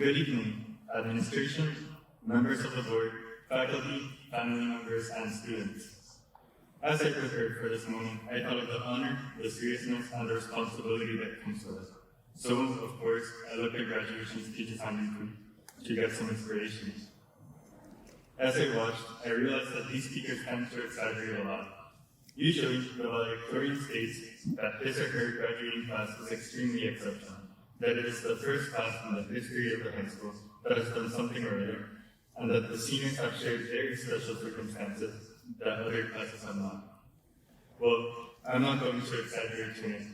Good evening, administration, members of the board, faculty, family members, and students. As I prepared for this moment, I thought of the honor, the seriousness, and the responsibility that comes with it. So, of course, I looked at graduation speeches on YouTube to get some inspiration. As I watched, I realized that these speakers tend to exaggerate a lot. Usually, the valedictorian states that his or her graduating class is extremely exceptional, that it is the first class in the history of the high school that has done something or other, and that the seniors have shared very special circumstances that other classes have not. Well, I'm not going to exaggerate tonight,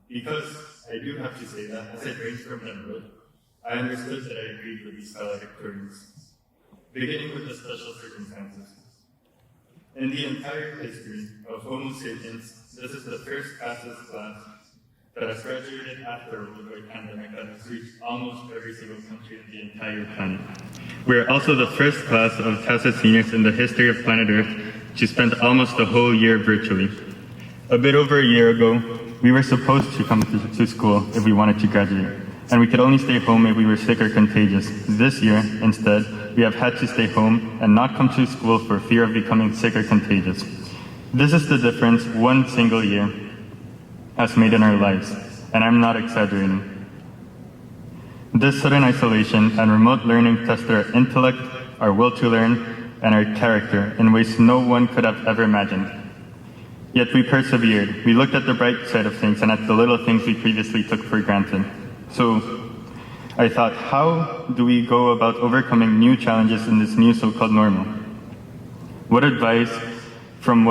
because I do have to say that as I brainstormed and wrote, I understood that I agreed with these valedictorians. Beginning with the special circumstances. In the entire history of Homo sapiens, this is the first TASIS class that has graduated after a worldwide pandemic that has reached almost every single country in the entire planet. We are also the first class of TASIS seniors in the history of planet Earth to spend almost the whole year virtually. A bit over a year ago, we were supposed to come to school if we wanted to graduate, and we could only stay home if we were sick or contagious. This year, instead, we have had to stay home and not come to school for fear of becoming sick or contagious. This is the difference one single year has made in our lives, and I'm not exaggerating. This sudden isolation and remote learning tested our intellect, our will to learn, and our character in ways no one could have ever imagined. Yet we persevered. We looked at the bright side of things and at the little things we previously took for granted. So I thought, how do we go about overcoming new challenges in this new so-called normal? What advice can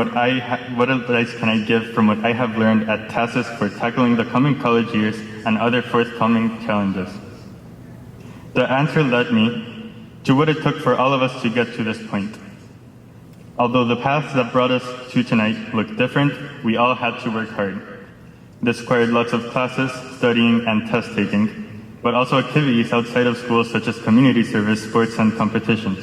I give from what I have learned at TASIS for tackling the coming college years and other forthcoming challenges? The answer led me to what it took for all of us to get to this point. Although the paths that brought us to tonight look different, we all had to work hard. This required lots of classes, studying, and test taking, but also activities outside of school such as community service, sports, and competitions.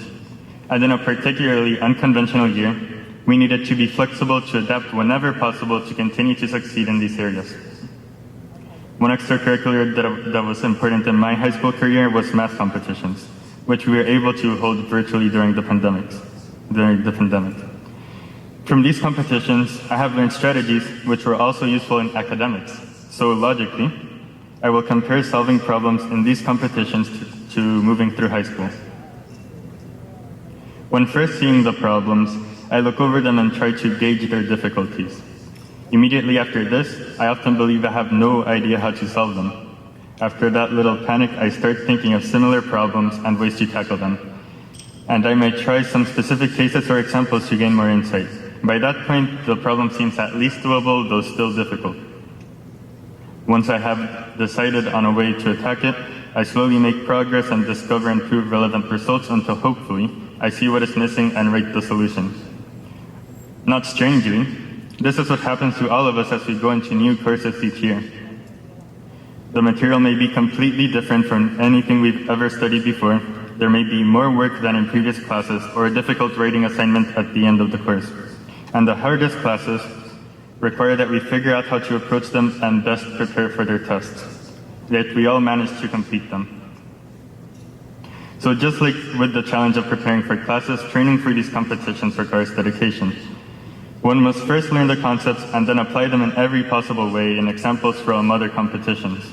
And in a particularly unconventional year, we needed to be flexible to adapt whenever possible to continue to succeed in these areas. One extracurricular that was important in my high school career was math competitions, which we were able to hold virtually during the pandemic. From these competitions, I have learned strategies which were also useful in academics. So logically, I will compare solving problems in these competitions to moving through high school. When first seeing the problems, I look over them and try to gauge their difficulties. Immediately after this, I often believe I have no idea how to solve them. After that little panic, I start thinking of similar problems and ways to tackle them. And I might try some specific cases or examples to gain more insight. By that point, the problem seems at least doable, though still difficult. Once I have decided on a way to attack it, I slowly make progress and discover and prove relevant results until hopefully I see what is missing and write the solution. Not strangely, this is what happens to all of us as we go into new courses each year. The material may be completely different from anything we've ever studied before. There may be more work than in previous classes or a difficult writing assignment at the end of the course. And the hardest classes require that we figure out how to approach them and best prepare for their tests. Yet we all manage to complete them. So just like with the challenge of preparing for classes, training for these competitions requires dedication. One must first learn the concepts and then apply them in every possible way in examples from other competitions.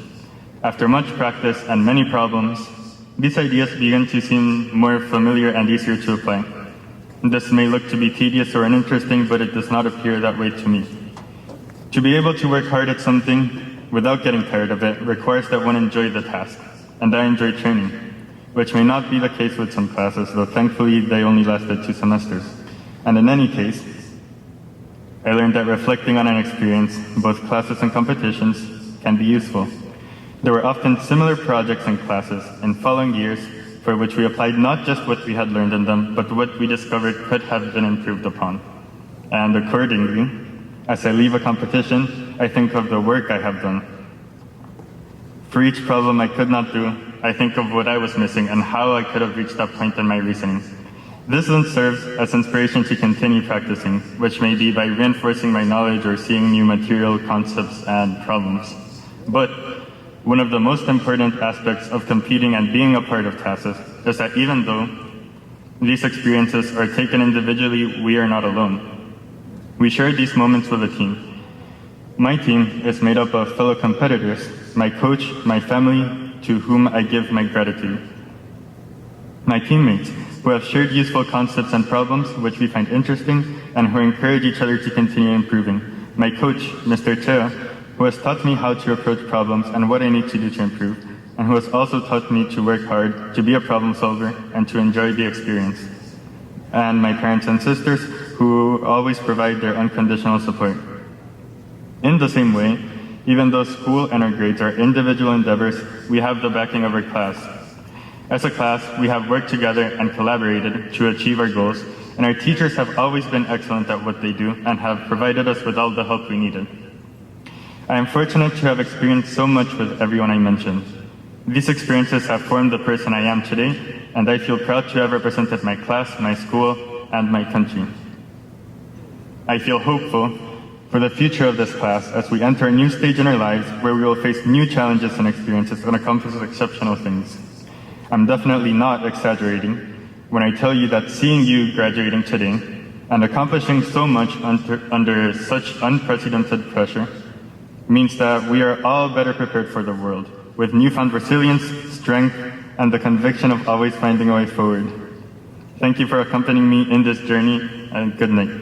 After much practice and many problems, these ideas begin to seem more familiar and easier to apply. This may look to be tedious or uninteresting, but it does not appear that way to me. To be able to work hard at something without getting tired of it requires that one enjoy the task, and I enjoy training, which may not be the case with some classes, though thankfully they only lasted 2 semesters. And in any case, I learned that reflecting on an experience, both classes and competitions, can be useful. There were often similar projects and classes in following years for which we applied not just what we had learned in them, but what we discovered could have been improved upon. And accordingly, as I leave a competition, I think of the work I have done. For each problem I could not do, I think of what I was missing and how I could have reached that point in my reasoning. This then serves as inspiration to continue practicing, which may be by reinforcing my knowledge or seeing new material, concepts, and problems. But One of the most important aspects of competing and being a part of TASIS is that even though these experiences are taken individually, we are not alone. We share these moments with a team. My team is made up of fellow competitors, my coach, my family, to whom I give my gratitude. My teammates, who have shared useful concepts and problems which we find interesting and who encourage each other to continue improving. My coach, Mr. Chea, who has taught me how to approach problems and what I need to do to improve, and who has also taught me to work hard, to be a problem solver, and to enjoy the experience. And my parents and sisters, who always provide their unconditional support. In the same way, even though school and our grades are individual endeavors, we have the backing of our class. As a class, we have worked together and collaborated to achieve our goals, and our teachers have always been excellent at what they do and have provided us with all the help we needed. I am fortunate to have experienced so much with everyone I mentioned. These experiences have formed the person I am today, and I feel proud to have represented my class, my school, and my country. I feel hopeful for the future of this class as we enter a new stage in our lives where we will face new challenges and experiences and accomplish exceptional things. I'm definitely not exaggerating when I tell you that seeing you graduating today and accomplishing so much under such unprecedented pressure means that we are all better prepared for the world, with newfound resilience, strength, and the conviction of always finding a way forward. Thank you for accompanying me in this journey, and good night.